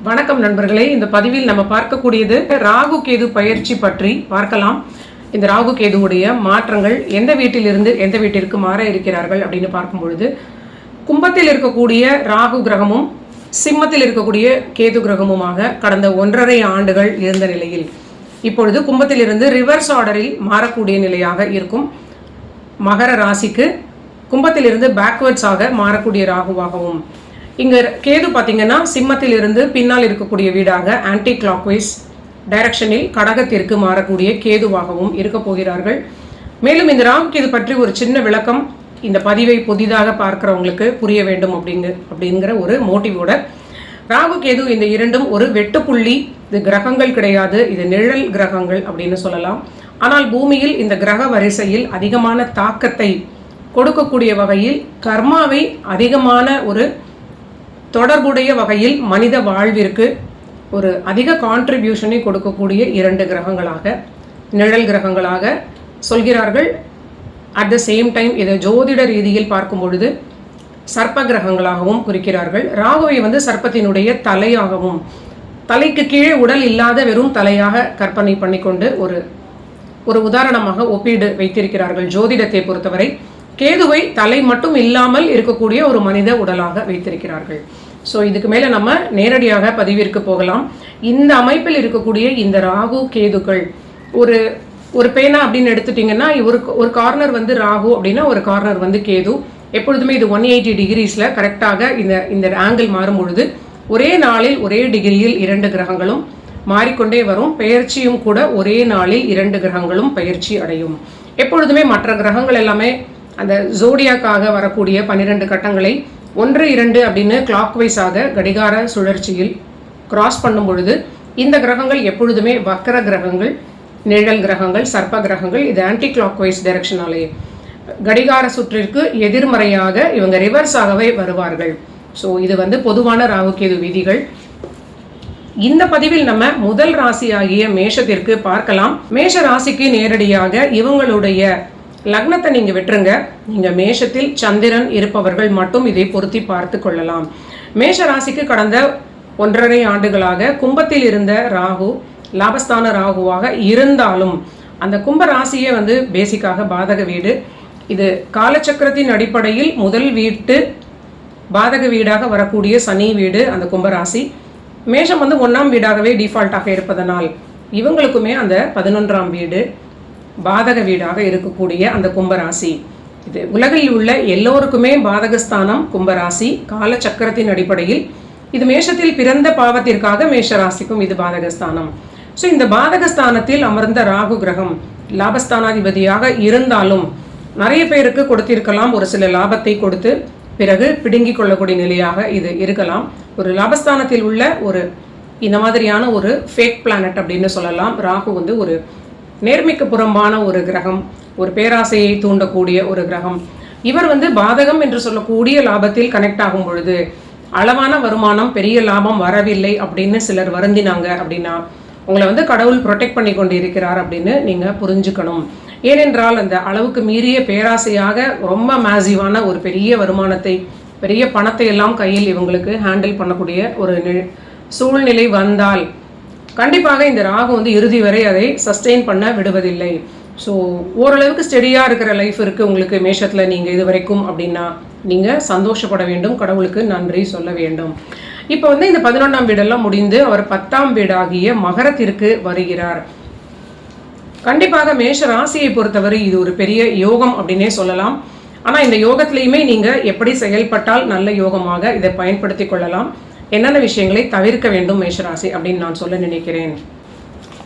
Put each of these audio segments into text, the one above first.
வணக்கம் நண்பர்களே. இந்த பதிவில் நம்ம பார்க்கக்கூடியது ராகு கேது பயிற்சி பற்றி பார்க்கலாம். இந்த ராகு கேதுவுடைய மாற்றங்கள் எந்த வீட்டிலிருந்து எந்த வீட்டிற்கு மாற இருக்கிறார்கள் அப்படின்னு பார்க்கும் பொழுது, கும்பத்தில் இருக்கக்கூடிய ராகு கிரகமும் சிம்மத்தில் இருக்கக்கூடிய கேது கிரகமுமாக கடந்த 1.5 ஆண்டுகள் இருந்த நிலையில் இப்பொழுது கும்பத்திலிருந்து ரிவர்ஸ் ஆர்டரில் மாறக்கூடிய நிலையாக இருக்கும். மகர ராசிக்கு கும்பத்திலிருந்து பேக்வேர்ட்ஸாக மாறக்கூடிய ராகுவாகவும், இங்கே கேது பார்த்தீங்கன்னா சிம்மத்தில் இருந்து பின்னால் இருக்கக்கூடிய வீடாக ஆன்டி கிளாக்வைஸ் டைரக்ஷனில் கடகத்திற்கு மாறக்கூடிய கேதுவாகவும் இருக்க போகிறார்கள். மேலும் இந்த ராகு கேது பற்றி ஒரு சின்ன விளக்கம் இந்த பதிவை புதிதாக பார்க்குறவங்களுக்கு புரிய வேண்டும் அப்படிங்கிற ஒரு மோட்டிவோட, ராகு கேது இந்த இரண்டும் ஒரு வெட்டுப்புள்ளி. இது கிரகங்கள் கிடையாது, இது நிழல் கிரகங்கள் அப்படின்னு சொல்லலாம். ஆனால் பூமியில் இந்த கிரக வரிசையில் அதிகமான தாக்கத்தை கொடுக்கக்கூடிய வகையில், கர்மாவை அதிகமான ஒரு தொடர்புடைய வகையில் மனித வாழ்விற்கு ஒரு அதிக கான்ட்ரிபியூஷனை கொடுக்கக்கூடிய 2 கிரகங்களாக, நிழல் கிரகங்களாக சொல்கிறார்கள். அட் த சேம் டைம் இதை ஜோதிட ரீதியில் பார்க்கும் பொழுது சர்ப்ப கிரகங்களாகவும் குறிக்கிறார்கள். ராகுவை சர்ப்பத்தினுடைய தலையாகவும், தலைக்கு கீழே உடல் இல்லாத வெறும் தலையாக கற்பனை பண்ணிக்கொண்டு ஒரு உதாரணமாக ஒப்பீடு வைத்திருக்கிறார்கள் ஜோதிடத்தை பொறுத்தவரை. கேதுவை தலை மட்டும் இல்லாமல் இருக்கக்கூடிய ஒரு மனித உடலாக வைத்திருக்கிறார்கள். ஸோ இதுக்கு மேலே நம்ம நேரடியாக பதிவிற்கு போகலாம். இந்த அமைப்பில் இருக்கக்கூடிய இந்த ராகு கேதுக்கள் ஒரு பேனா அப்படின்னு எடுத்துட்டிங்கன்னா, ஒரு கார்னர் ராகு அப்படின்னா ஒரு கார்னர் கேது. எப்பொழுதுமே இது 180 டிகிரிஸில் கரெக்டாக இந்த ஆங்கிள் மாறும் பொழுது ஒரே நாளில் ஒரே டிகிரியில் 2 கிரகங்களும் மாறிக்கொண்டே வரும். பெயர்ச்சியும் கூட ஒரே நாளில் 2 கிரகங்களும் பயிற்சி அடையும். எப்பொழுதுமே மற்ற கிரகங்கள் எல்லாமே அந்த ஜோடியாக்காக வரக்கூடிய 12 கட்டங்களை 1, 2 அப்படின்னு கிளாக்வைஸாக கடிகார சுழற்சியில் கிராஸ் பண்ணும் பொழுது, இந்த கிரகங்கள் எப்பொழுதுமே வக்கர கிரகங்கள், நிழல் கிரகங்கள், சர்ப்ப கிரகங்கள். இது ஆன்டி கிளாக்வைஸ் டைரக்ஷனாலே கடிகார சுற்றிற்கு எதிர்மறையாக இவங்க ரிவர்ஸாகவே வருவார்கள். ஸோ இது பொதுவான ராகுகேது விதிகள். இந்த பதிவில் நம்ம முதல் ராசியாகிய மேஷத்திற்கு பார்க்கலாம். மேஷ ராசிக்கு நேரடியாக இவங்களுடைய லக்னத்தை நீங்கள் விட்டுருங்க. நீங்கள் மேஷத்தில் சந்திரன் இருப்பவர்கள் மட்டும் இதை பொருத்தி பார்த்து கொள்ளலாம். மேஷ ராசிக்கு கடந்த 1.5 ஆண்டுகளாக கும்பத்தில் இருந்த ராகு லாபஸ்தான ராகுவாக இருந்தாலும், அந்த கும்ப ராசியே பேசிக்காக பாதக வீடு. இது காலச்சக்கரத்தின் அடிப்படையில் முதல் வீட்டு பாதக வீடாக வரக்கூடிய சனி வீடு அந்த கும்பராசி. மேஷம் 1ஆம் வீடாகவே டிஃபால்ட்டாக இருப்பதனால் இவங்களுக்குமே அந்த 11ஆம் வீடு பாதக வீடாக இருக்கக்கூடிய அந்த கும்பராசி. இது உலகில் உள்ள எல்லோருக்குமே பாதகஸ்தானம் கும்பராசி. காலச்சக்கரத்தின் அடிப்படையில் இது மேஷத்தில் பிறந்த பாவத்திற்காக மேஷ ராசிக்கும் இது பாதகஸ்தானம். ஸோ இந்த பாதகஸ்தானத்தில் அமர்ந்த ராகு கிரகம் லாபஸ்தானாதிபதியாக இருந்தாலும் நிறைய பேருக்கு கொடுத்திருக்கலாம். ஒரு சில லாபத்தை கொடுத்து பிறகு பிடுங்கிக் கொள்ளக்கூடிய நிலையாக இது இருக்கலாம். ஒரு லாபஸ்தானத்தில் உள்ள இந்த மாதிரியான ஒரு ஃபேக் பிளானட் அப்படின்னு சொல்லலாம். ராகு ஒரு நேர்மைக்கு புறம்பான ஒரு கிரகம், ஒரு பேராசையை தூண்டக்கூடிய ஒரு கிரகம். இவர் பாதகம் என்று சொல்லக்கூடிய லாபத்தில் கனெக்ட் ஆகும் பொழுது அளவான வருமானம், பெரிய லாபம் வரவில்லை அப்படின்னு சிலர் வருந்தினாங்க அப்படின்னா, உங்களை கடவுள் ப்ரொடெக்ட் பண்ணி கொண்டு இருக்கிறார் அப்படின்னு நீங்கள் புரிஞ்சுக்கணும். ஏனென்றால் அந்த அளவுக்கு மீறிய பேராசையாக ரொம்ப மேசிவான ஒரு பெரிய வருமானத்தை, பெரிய பணத்தை எல்லாம் கையில் இவங்களுக்கு ஹேண்டில் பண்ணக்கூடிய ஒரு சூழ்நிலை வந்தால் கண்டிப்பாக இந்த ராகு இறுதி வரை அதை சஸ்டெயின் பண்ண விடுவதில்லை. ஸோ ஓரளவுக்கு ஸ்டெடியாக இருக்கிற லைஃப் இருக்குது உங்களுக்கு மேஷத்தில் நீங்கள் இது வரைக்கும் அப்படின்னா நீங்கள் சந்தோஷப்பட வேண்டும், கடவுளுக்கு நன்றி சொல்ல வேண்டும். இப்போ இந்த 11ஆம் வீடெல்லாம் முடிந்து அவர் 10ஆம் வீடாகிய மகரத்திற்கு வருகிறார். கண்டிப்பாக மேஷ ராசியை பொறுத்தவரை இது ஒரு பெரிய யோகம் அப்படின்னே சொல்லலாம். ஆனால் இந்த யோகத்திலையுமே நீங்கள் எப்படி செயல்பட்டால் நல்ல யோகமாக இதை பயன்படுத்தி கொள்ளலாம், என்னென்ன விஷயங்களை தவிர்க்க வேண்டும் மேஷராசி அப்படின்னு நான் சொல்ல நினைக்கிறேன்.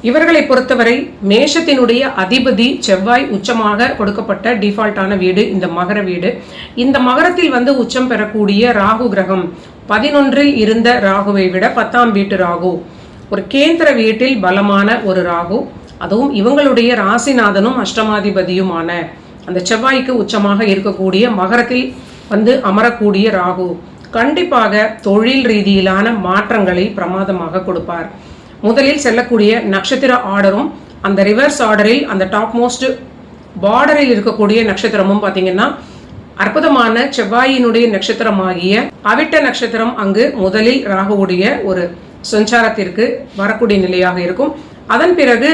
இவர்களை பொறுத்தவரை மேஷத்தினுடைய அதிபதி செவ்வாய் உச்சமாக கொடுக்கப்பட்ட டிஃபால்ட்டான வீடு இந்த மகர வீடு. இந்த மகரத்தில் உச்சம் பெறக்கூடிய ராகு கிரகம் 11இல் இருந்த ராகுவை விட 10ஆம் வீட்டு ராகு, ஒரு கேந்திர வீட்டில் பலமான ஒரு ராகு. அதுவும் இவங்களுடைய ராசிநாதனும் அஷ்டமாதிபதியுமான அந்த செவ்வாய்க்கு உச்சமாக இருக்கக்கூடிய மகரத்தில் அமரக்கூடிய ராகு கண்டிப்பாக தொழில் ரீதியிலான மாற்றங்களை பிரமாதமாக கொடுப்பார். முதலில் செல்லக்கூடிய நட்சத்திர ஆர்டரும் அந்த ரிவர்ஸ் ஆர்டரில் அந்த டாப் மோஸ்ட் பார்டரில் இருக்கக்கூடிய நட்சத்திரமும் பார்த்தீங்கன்னா அற்புதமான செவ்வாயினுடைய நட்சத்திரமாகிய அவிட்ட நட்சத்திரம் அங்கு முதலில் ராகுவுடைய ஒரு சஞ்சாரத்திற்கு வரக்கூடிய நிலையாக இருக்கும். அதன் பிறகு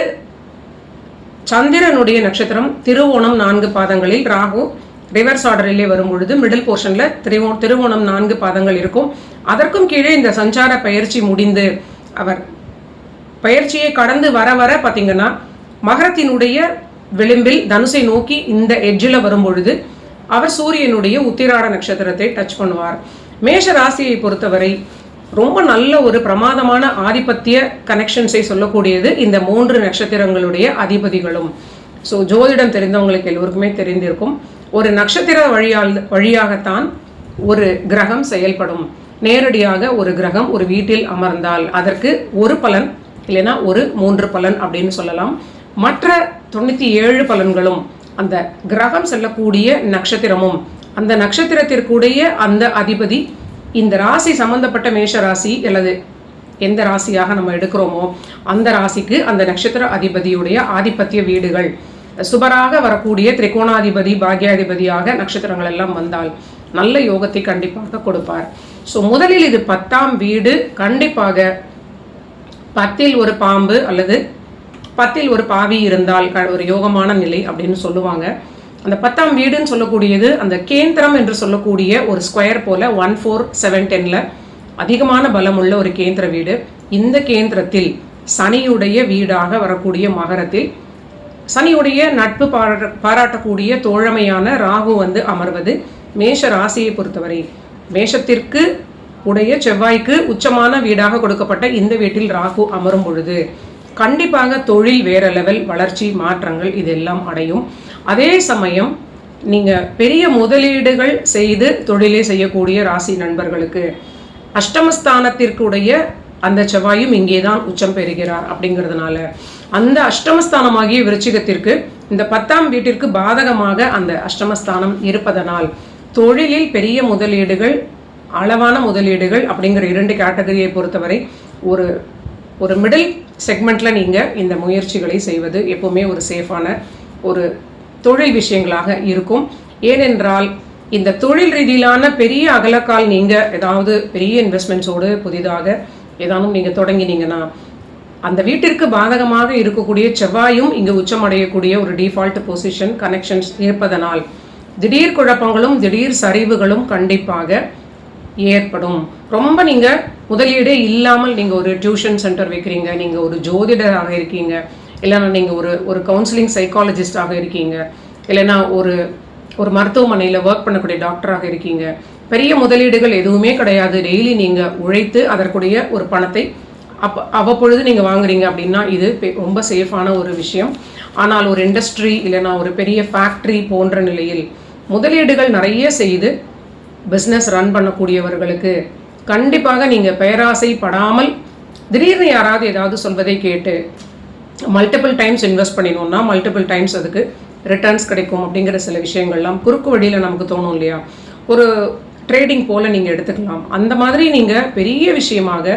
சந்திரனுடைய நட்சத்திரம் திருவோணம் 4 பாதங்களில் ராகு ரிவர்ஸ் ஆர்டரிலே வரும் பொழுது மிடில் போர்ஷன்ல திருவோணம் 4 பாதங்கள் இருக்கும். அதற்கும் கீழே இந்த சஞ்சார பயிற்சி முடிந்து அவர் பயிற்சியை கடந்து வர வர பார்த்தீங்கன்னா மகரத்தினுடைய விளிம்பில் தனுசை நோக்கி இந்த எட்ஜில் வரும் பொழுது அவர் சூரியனுடைய உத்திராட நட்சத்திரத்தை டச் பண்ணுவார். மேஷ ராசியை பொறுத்தவரை ரொம்ப நல்ல ஒரு பிரமாதமான ஆதிபத்திய கனெக்ஷன்ஸை சொல்லக்கூடியது இந்த 3 நட்சத்திரங்களுடைய அதிபதிகளும். ஸோ ஜோதிடம் தெரிந்தவங்களுக்கு எல்லோருக்குமே தெரிந்திருக்கும், ஒரு நட்சத்திர வழியாகத்தான் ஒரு கிரகம் செயல்படும். நேரடியாக ஒரு கிரகம் ஒரு வீட்டில் அமர்ந்தால் அதற்கு ஒரு பலன் இல்லைன்னா ஒரு 3 பலன் அப்படின்னு சொல்லலாம். மற்ற 97 பலன்களும் அந்த கிரகம் செல்லக்கூடிய நட்சத்திரமும் அந்த நட்சத்திரத்திற்குடைய அந்த அதிபதி இந்த ராசி சம்பந்தப்பட்ட மேஷ ராசி அல்லது எந்த ராசியாக நம்ம எடுக்கிறோமோ அந்த ராசிக்கு அந்த நட்சத்திர அதிபதியுடைய ஆதிபத்திய வீடுகள் சுபராக வரக்கூடிய திரிகோணாதிபதி பாக்யாதிபதியாக நட்சத்திரங்கள் எல்லாம் வந்தால் நல்ல யோகத்தை கண்டிப்பாக கொடுப்பார். ஸோ முதலில் இது 10ஆம் வீடு. கண்டிப்பாக 10இல் ஒரு பாம்பு அல்லது 10இல் ஒரு பாவி இருந்தால் ஒரு யோகமான நிலை அப்படின்னு சொல்லுவாங்க. அந்த 10ஆம் வீடுன்னு சொல்லக்கூடியது அந்த கேந்திரம் என்று சொல்லக்கூடிய ஒரு ஸ்கொயர் போல 1 4 7 10ல அதிகமான பலம் உள்ள ஒரு கேந்திர வீடு. இந்த கேந்திரத்தில் சனியுடைய வீடாக வரக்கூடிய மகரத்தில் சனியுடைய நட்பு பாராட்டக்கூடிய தோழமையான ராகு அமர்வது மேஷ ராசியை பொறுத்தவரை மேஷத்திற்கு உடைய செவ்வாய்க்கு உச்சமான வீடாக கொடுக்கப்பட்ட இந்த வீட்டில் ராகு அமரும் பொழுது கண்டிப்பாக தொழில் வேற லெவல் வளர்ச்சி மாற்றங்கள் இதெல்லாம் அடையும். அதே சமயம் நீங்கள் பெரிய முதலீடுகள் செய்து தொழிலை செய்யக்கூடிய ராசி நண்பர்களுக்கு அஷ்டமஸ்தானத்திற்குடைய அந்த செவ்வாயும் இங்கே தான் உச்சம் பெறுகிறார். அப்படிங்கிறதுனால அந்த அஷ்டமஸ்தானமாகிய விருச்சிகத்திற்கு இந்த 10ஆம் வீட்டிற்கு பாதகமாக அந்த அஷ்டமஸ்தானம் இருப்பதனால் தொழிலில் பெரிய முதலீடுகள் அளவான முதலீடுகள் அப்படிங்கிற 2 கேட்டகரியை பொறுத்தவரை ஒரு மிடில் செக்மெண்ட்டில் நீங்கள் இந்த முயற்சிகளை செய்வது எப்போவுமே ஒரு சேஃபான ஒரு தொழில் விஷயங்களாக இருக்கும். ஏனென்றால் இந்த தொழில் ரீதியிலான பெரிய அகலக்கால் நீங்கள் ஏதாவது பெரிய இன்வெஸ்ட்மெண்ட்ஸோடு புதிதாக ஏதானும் நீங்கள் தொடங்கினீங்கன்னா அந்த வீட்டிற்கு பாதகமாக இருக்கக்கூடிய செவ்வாயும் இங்கு உச்சமடையக்கூடிய ஒரு டிஃபால்ட் பொசிஷன் கனெக்ஷன்ஸ் இருப்பதனால் திடீர் குழப்பங்களும் திடீர் சரிவுகளும் கண்டிப்பாக ஏற்படும். ரொம்ப நீங்கள் முதலீடே இல்லாமல் நீங்கள் ஒரு டியூஷன் சென்டர் வைக்கிறீங்க, நீங்கள் ஒரு ஜோதிடராக இருக்கீங்க, இல்லைன்னா நீங்கள் ஒரு கவுன்சிலிங் சைக்காலஜிஸ்டாக இருக்கீங்க, இல்லைன்னா ஒரு மருத்துவமனையில் ஒர்க் பண்ணக்கூடிய டாக்டராக இருக்கீங்க, பெரிய முதலீடுகள் எதுவுமே கிடையாது, டெய்லி நீங்கள் உழைத்து அதற்குடைய ஒரு பணத்தை அவ்வப்பொழுது நீங்கள் வாங்குறீங்க அப்படின்னா இது ரொம்ப சேஃபான ஒரு விஷயம். ஆனால் ஒரு இண்டஸ்ட்ரி இல்லைன்னா ஒரு பெரிய ஃபேக்ட்ரி போன்ற நிலையில் முதலீடுகள் நிறைய செய்து பிஸ்னஸ் ரன் பண்ணக்கூடியவர்களுக்கு கண்டிப்பாக நீங்கள் பேராசைப்படாமல் திடீர்னு யாராவது ஏதாவது சொல்வதை கேட்டு மல்டிபிள் டைம்ஸ் இன்வெஸ்ட் பண்ணினோம்னா மல்டிபிள் டைம்ஸ் அதுக்கு ரிட்டர்ன்ஸ் கிடைக்கும் அப்படிங்கிற சில விஷயங்கள்லாம் குறுக்கு வழியில் நமக்கு தோணும் இல்லையா, ஒரு ட்ரேடிங் போல் நீங்கள் எடுத்துக்கலாம். அந்த மாதிரி நீங்கள் பெரிய விஷயமாக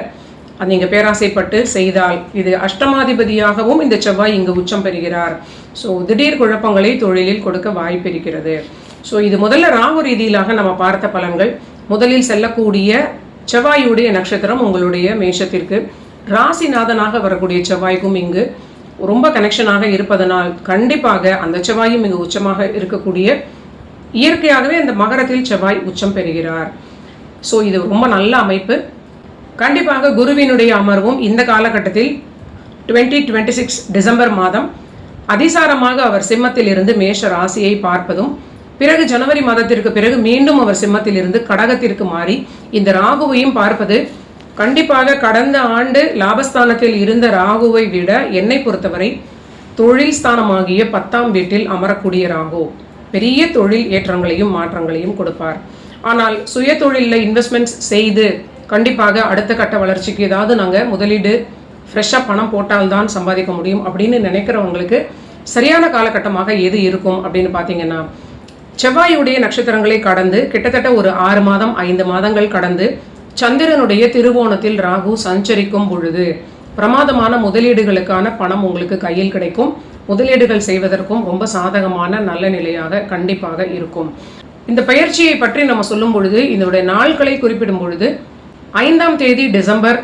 நீங்கள் பேராசைப்பட்டு செய்தால் இது அஷ்டமாதிபதியாகவும் இந்த செவ்வாய் இங்கு உச்சம் பெறுகிறார். ஸோ திடீர் குழப்பங்களை தொழிலில் கொடுக்க வாய்ப்பு இருக்கிறது. ஸோ இது முதல்ல ராகு ரீதியிலாக நம்ம பார்த்த பலன்கள். முதலில் செல்லக்கூடிய செவ்வாயுடைய நட்சத்திரம் உங்களுடைய மேஷத்திற்கு ராசிநாதனாக வரக்கூடிய செவ்வாய்க்கும் இங்கு ரொம்ப கனெக்ஷனாக இருப்பதனால் கண்டிப்பாக அந்த செவ்வாயும் இங்கு உச்சமாக இருக்கக்கூடிய இயற்கையாகவே அந்த மகரத்தில் செவ்வாய் உச்சம் பெறுகிறார். ஸோ இது ரொம்ப நல்ல அமைப்பு. கண்டிப்பாக குருவினுடைய அமர்வும் இந்த காலகட்டத்தில் 2026 டிசம்பர் மாதம் அதிசாரமாக அவர் சிம்மத்தில் இருந்து மேஷ ராசியை பார்ப்பதும் பிறகு ஜனவரி மாதத்திற்கு பிறகு மீண்டும் அவர் சிம்மத்தில் இருந்து கடகத்திற்கு மாறி இந்த ராகுவையும் பார்ப்பது கண்டிப்பாக கடந்த ஆண்டு லாபஸ்தானத்தில் இருந்த ராகுவை விட என்னை பொறுத்தவரை தொழில் ஸ்தானமாகிய 10ஆம் வீட்டில் அமரக்கூடிய ராகு பெரிய தொழில் ஏற்றங்களையும் மாற்றங்களையும் கொடுப்பார். ஆனால் சுய தொழிலில் இன்வெஸ்ட்மெண்ட்ஸ் செய்து கண்டிப்பாக அடுத்த கட்ட வளர்ச்சிக்கு ஏதாவது நாங்கள் முதலீடு ஃப்ரெஷ்ஷாக பணம் போட்டால்தான் சம்பாதிக்க முடியும் அப்படின்னு நினைக்கிறவங்களுக்கு சரியான காலகட்டமாக எது இருக்கும் அப்படின்னு பார்த்தீங்கன்னா செவ்வாயுடைய நட்சத்திரங்களை கடந்து கிட்டத்தட்ட ஒரு 6 மாதம் 5 மாதங்கள் கடந்து சந்திரனுடைய திருவோணத்தில் ராகு சஞ்சரிக்கும் பொழுது பிரமாதமான முதலீடுகளுக்கான பணம் உங்களுக்கு கையில் கிடைக்கும். முதலீடுகள் செய்வதற்கும் ரொம்ப சாதகமான நல்ல நிலையாக கண்டிப்பாக இருக்கும். இந்த பயிற்சியை பற்றி நம்ம சொல்லும் பொழுது இதனுடைய நாட்களை குறிப்பிடும் பொழுது 5ஆம் தேதி டிசம்பர்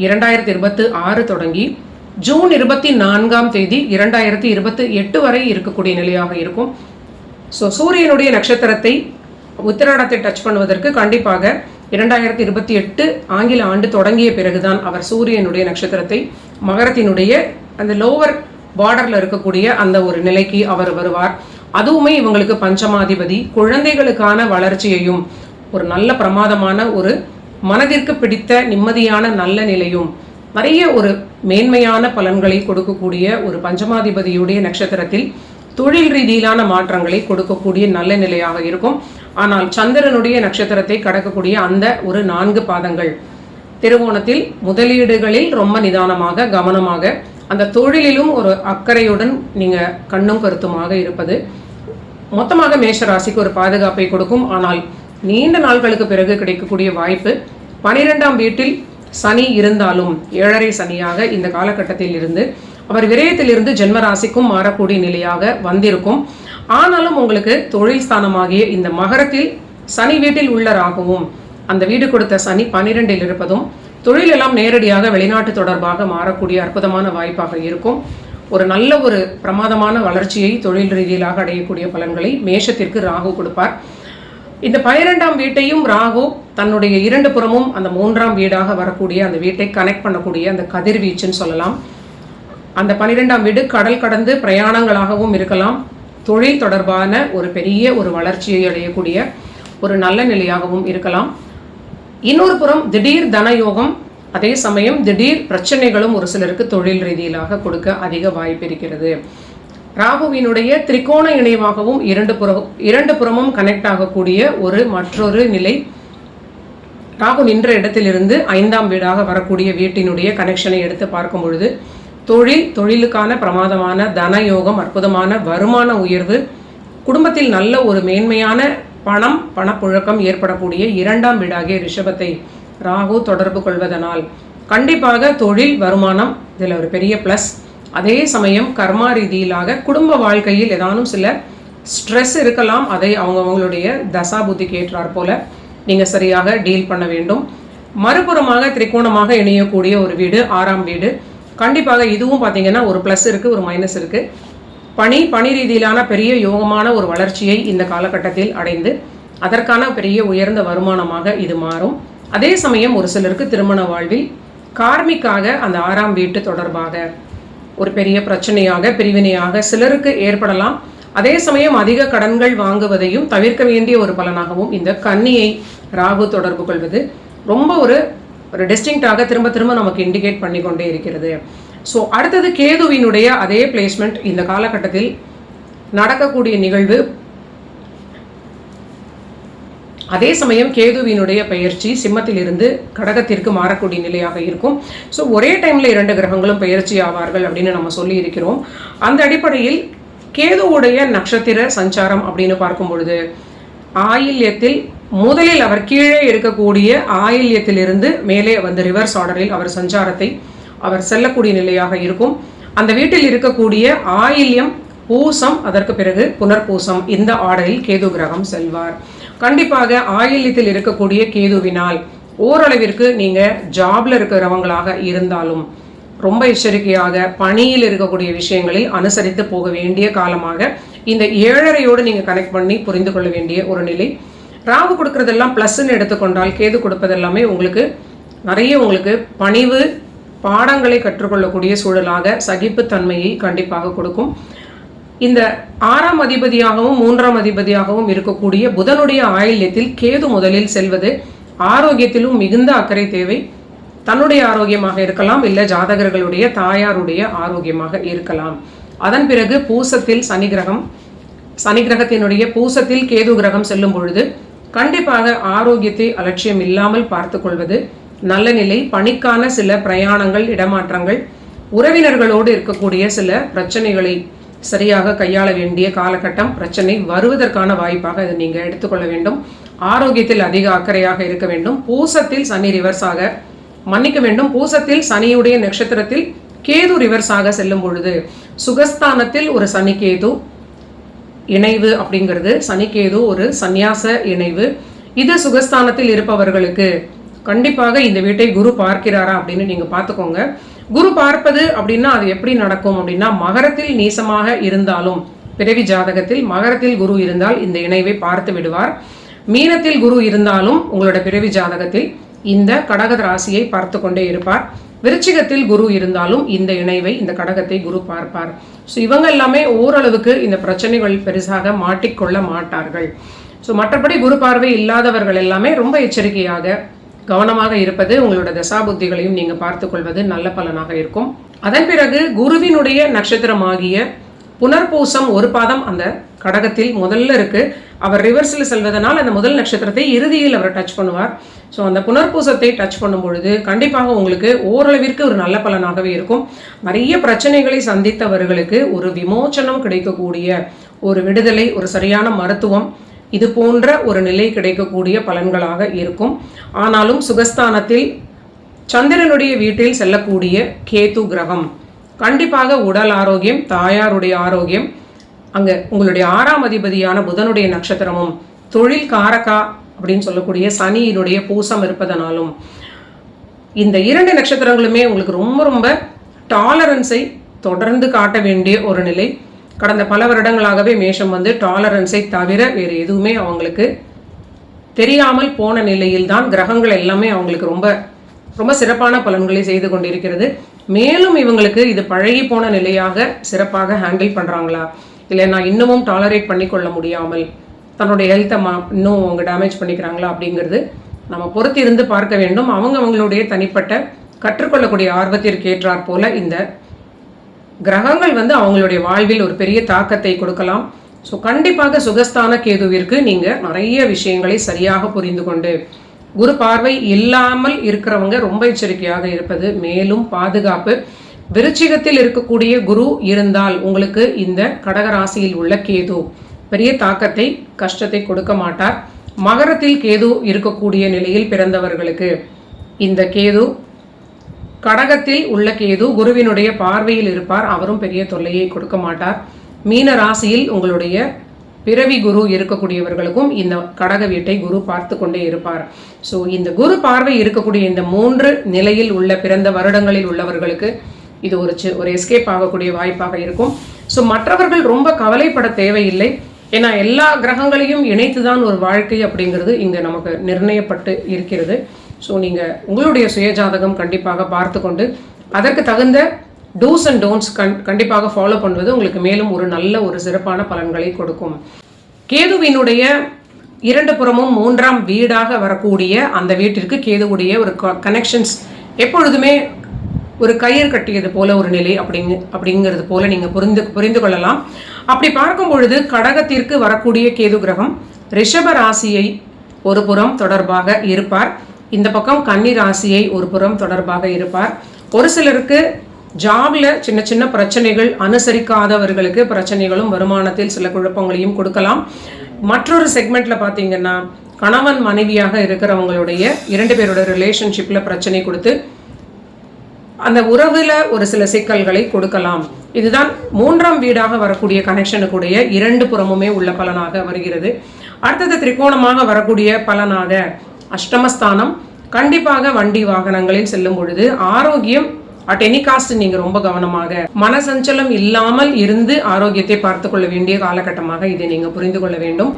2026 தொடங்கி ஜூன் 24ஆம் தேதி 2028 வரை இருக்கக்கூடிய நிலையாக இருக்கும். ஸோ சூரியனுடைய நட்சத்திரத்தை உத்திராடத்தை டச் பண்ணுவதற்கு கண்டிப்பாக 2028 ஆங்கில ஆண்டு தொடங்கிய பிறகுதான் அவர் சூரியனுடைய நட்சத்திரத்தை மகரத்தினுடைய அந்த லோவர் பார்டர்ல இருக்கக்கூடிய அந்த ஒரு நிலைக்கு அவர் வருவார். அதுவுமே இவங்களுக்கு பஞ்சமாதிபதி, குழந்தைகளுக்கான வளர்ச்சியையும் ஒரு நல்ல பிரமாதமான ஒரு மனதிற்கு பிடித்த நிம்மதியான நல்ல நிலையும் நிறைய ஒரு மேன்மையான பலன்களை கொடுக்கக்கூடிய ஒரு பஞ்சமாதிபதியுடைய நட்சத்திரத்தில் தொழில் ரீதியிலான மாற்றங்களை கொடுக்கக்கூடிய நல்ல நிலையாக இருக்கும். ஆனால் சந்திரனுடைய நட்சத்திரத்தை கடக்கக்கூடிய அந்த ஒரு 4 பாதங்கள் திருவோணத்தில் முதலீடுகளில் ரொம்ப நிதானமாக கவனமாக அந்த தொழிலிலும் ஒரு அக்கறையுடன் நீங்க கண்ணும் கருத்துமாக இருப்பது மொத்தமாக மேஷ ராசிக்கு ஒரு பாதுகாப்பை கொடுக்கும். ஆனால் நீண்ட நாட்களுக்கு பிறகு கிடைக்கக்கூடிய வாய்ப்பு 12ஆம் வீட்டில் சனி இருந்தாலும் 7.5 சனியாக இந்த காலகட்டத்தில் இருந்து அவர் விரயத்திலிருந்து ஜென்ம ராசிக்கும் மாறக்கூடிய நிலையாக வந்திருக்கும். ஆனாலும் உங்களுக்கு தொழில் ஸ்தானமாகிய இந்த மகரத்தில் சனி வீட்டில் உள்ள ராகுவும் அந்த வீடு கொடுத்த சனி 12இல் இருப்பதும் தொழிலெல்லாம் நேரடியாக வெளிநாட்டு தொடர்பாக மாறக்கூடிய அற்புதமான வாய்ப்பாக இருக்கும். ஒரு நல்ல ஒரு பிரமாதமான வளர்ச்சியை தொழில் ரீதியிலாக அடையக்கூடிய பலன்களை மேஷத்திற்கு ராகு கொடுப்பார். இந்த 12ஆம் வீட்டையும் ராகு தன்னுடைய 2 புறமும் அந்த 3ஆம் வீடாக வரக்கூடிய அந்த வீட்டை கனெக்ட் பண்ணக்கூடிய அந்த கதிர்வீச்சுன்னு சொல்லலாம். அந்த 12ஆம் வீடு கடல் கடந்து பிரயாணங்களாகவும் இருக்கலாம், தொழில் தொடர்பான ஒரு பெரிய ஒரு வளர்ச்சியை அடையக்கூடிய ஒரு நல்ல நிலையாகவும் இருக்கலாம். இன்னொரு புறம் திடீர் தனயோகம், அதே சமயம் திடீர் பிரச்சனைகளும் ஒரு சிலருக்கு தொழில் ரீதியிலாக கொடுக்க அதிக வாய்ப்பு இருக்கிறது. ராகுவினுடைய திரிகோண இணைவாகவும் 2 புறமும் கனெக்ட் ஆகக்கூடிய ஒரு மற்றொரு நிலை ராகு நின்ற இடத்திலிருந்து 5ஆம் வீடாக வரக்கூடிய வீட்டினுடைய கனெக்ஷனை எடுத்து பார்க்கும் பொழுது தொழிலுக்கான பிரமாதமான தனயோகம், அற்புதமான வருமான உயர்வு, குடும்பத்தில் நல்ல ஒரு மேன்மையான பணப்புழக்கம் ஏற்படக்கூடிய 2ஆம் வீடாகிய ரிஷபத்தை ராகு தொடர்பு கொள்வதனால் கண்டிப்பாக தொழில் வருமானம் இதில் ஒரு பெரிய ப்ளஸ். அதே சமயம் கர்மா ரீதியிலாக குடும்ப வாழ்க்கையில் ஏதானும் சில ஸ்ட்ரெஸ் இருக்கலாம். அதை அவங்களுடைய தசா புத்திக்கு ஏற்றாற் போல நீங்கள் சரியாக டீல் பண்ண வேண்டும். மறுபுறமாக திரிகோணமாக இணையக்கூடிய ஒரு வீடு 6ஆம் வீடு, கண்டிப்பாக இதுவும் பார்த்தீங்கன்னா ஒரு ப்ளஸ் இருக்குது, ஒரு மைனஸ் இருக்குது. பணி ரீதியிலான பெரிய யோகமான ஒரு வளர்ச்சியை இந்த காலகட்டத்தில் அடைந்து அதற்கான பெரிய உயர்ந்த வருமானமாக இது மாறும். அதே சமயம் ஒரு சிலருக்கு திருமண வாழ்வில் கார்மிக்காக அந்த 6ஆம் வீட்டு தொடர்பாக ஒரு பெரிய பிரச்சனையாக பிரிவினையாக சிலருக்கு ஏற்படலாம். அதே சமயம் அதிக கடன்கள் வாங்குவதையும் தவிர்க்க வேண்டிய ஒரு பலனாகவும் இந்த கன்னியை ராகு தொடர்பு கொள்வது ரொம்ப ஒரு டிஸ்டிங்டாக திரும்ப நமக்கு இண்டிகேட் பண்ணி கொண்டே இருக்கிறது. ஸோ அடுத்தது கேதுவினுடைய அதே பிளேஸ்மெண்ட் இந்த காலகட்டத்தில் நடக்கக்கூடிய நிகழ்வு. அதே சமயம் கேதுவினுடைய பயிற்சி சிம்மத்திலிருந்து கடகத்திற்கு மாறக்கூடிய நிலையாக இருக்கும். ஸோ ஒரே டைமில் 2 கிரகங்களும் பயிற்சி ஆவார்கள் அப்படின்னு நம்ம சொல்லி இருக்கிறோம். அந்த அடிப்படையில் கேதுவுடைய நட்சத்திர சஞ்சாரம் அப்படின்னு பார்க்கும் பொழுது ஆயில்யத்தில் முதலில் அவர் கீழே இருக்கக்கூடிய ஆயில்யத்திலிருந்து மேலே வந்து ரிவர்ஸ் ஆர்டரில் அவர் சஞ்சாரத்தை அவர் செல்லக்கூடிய நிலையாக இருக்கும். அந்த வீட்டில் இருக்கக்கூடிய ஆயில்யம், பூசம், அதற்கு பிறகு புனர்பூசம், இந்த ஆர்டரில் கேது கிரகம் செல்வார். கண்டிப்பாக ஆயில்யத்தில் இருக்கக்கூடிய கேதுவினால் ஓரளவிற்கு நீங்க ஜாப்ல இருக்கிறவங்களாக இருந்தாலும் ரொம்ப எச்சரிக்கையாக பணியில் இருக்கக்கூடிய விஷயங்களில் அனுசரித்து போக வேண்டிய காலமாக இந்த 7.5யோடு நீங்க கனெக்ட் பண்ணி புரிந்து கொள்ள வேண்டிய ஒரு நிலை. ராகு கொடுக்கறதெல்லாம் பிளஸ்ன்னு எடுத்துக்கொண்டால் கேது கொடுப்பதெல்லாமே உங்களுக்கு பணிவு, பாடங்களை கற்றுக்கொள்ளக்கூடிய சூழலாக சகிப்புத்தன்மையை கண்டிப்பாக கொடுக்கும். இந்த 6ஆம் அதிபதியாகவும் 3ஆம் அதிபதியாகவும் இருக்கக்கூடிய புதனுடைய ஆயில்யத்தில் கேது முதலில் செல்வது ஆரோக்கியத்திலும் மிகுந்த அக்கறை தேவை. தன்னுடைய ஆரோக்கியமாக இருக்கலாம், இல்லை ஜாதகர்களுடைய தாயாருடைய ஆரோக்கியமாக இருக்கலாம். அதன் பிறகு பூசத்தில் சனி கிரகத்தினுடைய பூசத்தில் கேது கிரகம் செல்லும் பொழுது கண்டிப்பாக ஆரோக்கியத்தை அலட்சியம் இல்லாமல் பார்த்து கொள்வது நல்ல நிலை. பணிக்கான சில பிரயாணங்கள், இடமாற்றங்கள், உறவினர்களோடு இருக்கக்கூடிய சில பிரச்சனைகளை சரியாக கையாள வேண்டிய காலகட்டம். பிரச்சனை வருவதற்கான வாய்ப்பாக இதை நீங்க எடுத்துக்கொள்ள வேண்டும். ஆரோக்கியத்தில் அதிக அக்கறையாக இருக்க வேண்டும். பூசத்தில் சனி ரிவர்ஸாக மன்னிக்க வேண்டும், பூசத்தில் சனியுடைய நட்சத்திரத்தில் கேது ரிவர்ஸாக செல்லும் பொழுது சுகஸ்தானத்தில் ஒரு சனி கேது இணைவு அப்படிங்கிறது, சனி கேது ஒரு சந்நியாச இணைவு. இது சுகஸ்தானத்தில் இருப்பவர்களுக்கு கண்டிப்பாக இந்த வீட்டை குரு பார்க்கிறாரா அப்படின்னு நீங்க பார்த்துக்கோங்க. குரு பார்ப்பது அப்படின்னா அது எப்படி நடக்கும் அப்படின்னா, மகரத்தில் நீசமாக இருந்தாலும் பிறவி ஜாதகத்தில் மகரத்தில் குரு இருந்தால் இந்த இணைவை பார்த்து விடுவார். மீனத்தில் குரு இருந்தாலும் உங்களோட பிறவி ஜாதகத்தில் இந்த கடக ராசியை பார்த்து கொண்டே இருப்பார். விருச்சிகத்தில் குரு இருந்தாலும் இந்த இணைவை, இந்த கடகத்தை குரு பார்ப்பார். ஸோ இவங்க எல்லாமே ஓரளவுக்கு இந்த பிரச்சனைகள் பெருசாக மாட்டிக்கொள்ள மாட்டார்கள். ஸோ மற்றபடி குரு பார்வை இல்லாதவர்கள் எல்லாமே ரொம்ப எச்சரிக்கையாக கவனமாக இருப்பது, உங்களோட தசாபுத்திகளையும் நீங்க பார்த்து கொள்வது நல்ல பலனாக இருக்கும். அதன் பிறகு குருவினுடைய நட்சத்திரமாகிய புனர்பூசம் ஒரு பாதம் அந்த கடகத்தில் முதல்ல இருக்கு. அவர் ரிவர்ஸில் செல்வதனால் அந்த முதல் நட்சத்திரத்தை இறுதியில் அவர் டச் பண்ணுவார். ஸோ அந்த புனர்பூசத்தை டச் பண்ணும் பொழுது கண்டிப்பாக உங்களுக்கு ஓரளவிற்கு ஒரு நல்ல பலனாகவே இருக்கும். நிறைய பிரச்சனைகளை சந்தித்தவர்களுக்கு ஒரு விமோச்சனம் கிடைக்கக்கூடிய ஒரு விடுதலை, ஒரு சரியான மருத்துவம், இது போன்ற ஒரு நிலை கிடைக்கக்கூடிய பலன்களாக இருக்கும். ஆனாலும் சுகஸ்தானத்தில் சந்திரனுடைய வீட்டில் செல்லக்கூடிய கேது கிரகம் கண்டிப்பாக உடல் ஆரோக்கியம், தாயாருடைய ஆரோக்கியம், அங்க உங்களுடைய 6ஆம் அதிபதியான புதனுடைய நட்சத்திரமும் தொழில் காரகா அப்படின்னு சொல்லக்கூடிய சனியினுடைய பூசம் இருப்பதனாலும் இந்த 2 நட்சத்திரங்களுமே உங்களுக்கு ரொம்ப ரொம்ப டாலரன்ஸை தொடர்ந்து காட்ட வேண்டிய ஒரு நிலை. கடந்த பல வருடங்களாகவே மேஷம் டாலரன்ஸை தவிர வேறு எதுவுமே அவங்களுக்கு தெரியாமல் போன நிலையில்தான் கிரகங்கள் எல்லாமே அவங்களுக்கு ரொம்ப ரொம்ப சிறப்பான பலன்களை செய்து கொண்டிருக்கிறது. மேலும் இவங்களுக்கு இது பழகி போன நிலையாக சிறப்பாக ஹேண்டில் பண்றாங்களா, இல்லை நான் இன்னமும் டாலரேட் பண்ணி கொள்ள முடியாமல் தன்னுடைய ஹெல்த்தை இன்னும் அவங்க டேமேஜ் பண்ணிக்கிறாங்களா அப்படிங்கிறது நம்ம பொறுத்து இருந்து பார்க்க வேண்டும். அவங்களுடைய தனிப்பட்ட கற்றுக்கொள்ளக்கூடிய ஆர்வத்திற்கு ஏற்றாற் போல இந்த கிரகங்கள் அவங்களுடைய வாழ்வில் ஒரு பெரிய தாக்கத்தை கொடுக்கலாம். ஸோ கண்டிப்பாக சுகஸ்தான கேதுவிற்கு நீங்க நிறைய விஷயங்களை சரியாக புரிந்து கொண்டு, குரு பார்வை இல்லாமல் இருக்கிறவங்க ரொம்ப எச்சரிக்கையாக இருப்பது மேலும் பாதுகாப்பு. விருச்சிகத்தில் இருக்கக்கூடிய குரு இருந்தால் உங்களுக்கு இந்த கடகராசியில் உள்ள கேது பெரிய தாக்கத்தை, கஷ்டத்தை கொடுக்க மாட்டார். மகரத்தில் கேது இருக்கக்கூடிய நிலையில் பிறந்தவர்களுக்கு இந்த கேது, கடகத்தில் உள்ள கேது குருவினுடைய பார்வையில் இருப்பார், அவரும் பெரிய தொல்லையை கொடுக்க மாட்டார். மீன ராசியில் உங்களுடைய பிறவி குரு இருக்கக்கூடியவர்களுக்கும் இந்த கடக வீட்டை குரு பார்த்து கொண்டே இருப்பார். ஸோ இந்த குரு பார்வை இருக்கக்கூடிய இந்த 3 நிலையில் உள்ள பிறந்த வருடங்களில் உள்ளவர்களுக்கு இது ஒரு எஸ்கேப் ஆகக்கூடிய வாய்ப்பாக இருக்கும். ஸோ மற்றவர்கள் ரொம்ப கவலைப்பட தேவையில்லை. ஏன்னா எல்லா கிரகங்களையும் இணைத்துதான் ஒரு வாழ்க்கை அப்படிங்கிறது இங்க நமக்கு நிர்ணயப்பட்டு இருக்கிறது. ஸோ நீங்க உங்களுடைய சுயஜாதகம் கண்டிப்பாக பார்த்து கொண்டு அதற்கு தகுந்த டூஸ் அண்ட் டோன்ட்ஸ் கண்டிப்பாக ஃபாலோ பண்ணுவது உங்களுக்கு மேலும் ஒரு நல்ல ஒரு சிறப்பான பலன்களை கொடுக்கும். கேதுவினுடைய 2 புறமும் 3ஆம் வீடாக வரக்கூடிய அந்த வீட்டிற்கு கேதுவுடைய ஒரு கனெக்ஷன்ஸ் எப்பொழுதுமே ஒரு கயிறு கட்டியது போல ஒரு நிலை அப்படிங்கிறது போல நீங்க புரிந்து கொள்ளலாம். அப்படி பார்க்கும் பொழுது கடகத்திற்கு வரக்கூடிய கேது கிரகம் ரிஷப ராசியை ஒரு புறம் தொடர்பாக இருப்பார், இந்த பக்கம் கன்னி ராசியை ஒரு புறம் தொடர்பாக இருப்பார். ஒரு சிலருக்கு ஜாப்ல சின்ன சின்ன பிரச்சனைகள், அனுசரிக்காதவர்களுக்கு பிரச்சனைகளும் வருமானத்தில் சில குழப்பங்களையும் கொடுக்கலாம். மற்றொரு செக்மெண்ட்ல பாத்தீங்கன்னா கணவன் மனைவியாக இருக்கிறவங்களுடைய 2 பேரோட ரிலேஷன்ஷிப்ல பிரச்சனை கொடுத்து அந்த உறவுல ஒரு சில சிக்கல்களை கொடுக்கலாம். இதுதான் 3ஆம் வீடாக வரக்கூடிய கனெக்ஷனுக்குடைய 2 புறமுமே உள்ள பலனாக வருகிறது. அடுத்தது திரிகோணமாக வரக்கூடிய பலனாக அஷ்டமஸ்தானம். கண்டிப்பாக வண்டி வாகனங்களில் செல்லும் பொழுது ஆரோக்கியம் அட் எனி காஸ்ட் நீங்க ரொம்ப கவனமாக, மனசஞ்சலம் இல்லாமல் இருந்து ஆரோக்கியத்தை பார்த்து கொள்ள வேண்டிய காலகட்டமாக இதை நீங்க புரிந்து கொள்ள வேண்டும்.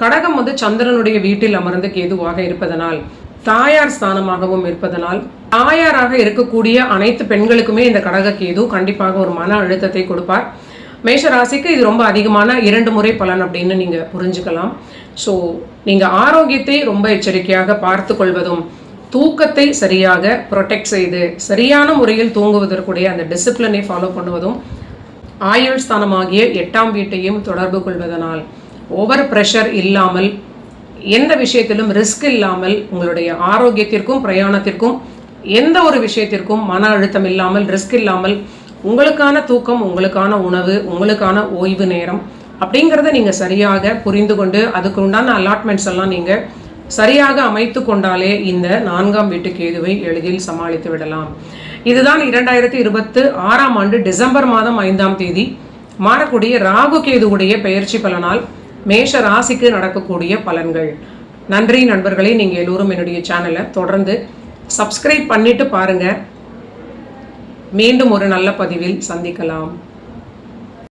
கடகம் சந்திரனுடைய வீட்டில் அமர்ந்து கேதுவாக இருப்பதனால், தாயார் ஸ்தானமாகவும் இருப்பதனால், தாயாராக இருக்கக்கூடிய அனைத்து பெண்களுக்குமே இந்த கடக கேது கண்டிப்பாக ஒரு மன அழுத்தத்தை கொடுப்பார். மேஷ ராசிக்கு இது ரொம்ப அதிகமான 2 முறை பலன் அப்படின்னு நீங்க புரிஞ்சுக்கலாம். ஸோ நீங்க ஆரோக்கியத்தை ரொம்ப எச்சரிக்கையாக பார்த்து கொள்வதும், தூக்கத்தை சரியாக ப்ரொடெக்ட் செய்து சரியான முறையில் தூங்குவதற்குடைய அந்த டிசிப்ளினை ஃபாலோ பண்ணுவதும், ஆயுள் ஸ்தானமாகிய 8ஆம் வீட்டையும் தொடர்பு கொள்வதனால் ஓவர் ப்ரெஷர் இல்லாமல், எந்த விஷயத்திலும் ரிஸ்க் இல்லாமல், உங்களுடைய ஆரோக்கியத்திற்கும் பிரயாணத்திற்கும் எந்த ஒரு விஷயத்திற்கும் மன அழுத்தம் இல்லாமல், ரிஸ்க் இல்லாமல், உங்களுக்கான தூக்கம், உங்களுக்கான உணவு, உங்களுக்கான ஓய்வு நேரம் அப்படிங்கிறத நீங்க சரியாக புரிந்து கொண்டு அதுக்கு உண்டான அலாட்மெண்ட்ஸ் எல்லாம் நீங்க சரியாக அமைத்து கொண்டாலே இந்த 4ஆம் வீட்டு கேதுவை எளிதில் சமாளித்து விடலாம். இதுதான் 2026ஆம் ஆண்டு டிசம்பர் மாதம் 5ஆம் தேதி மாறக்கூடிய ராகு கேதுவுடைய பெயர்ச்சி பலனால் மேஷ ராசிக்கு நடக்கக்கூடிய பலன்கள். நன்றி நண்பர்களே, நீங்கள் எல்லோரும் என்னுடைய சேனலை தொடர்ந்து சப்ஸ்கிரைப் பண்ணிட்டு பாருங்க. மீண்டும் ஒரு நல்ல பதிவில் சந்திக்கலாம்.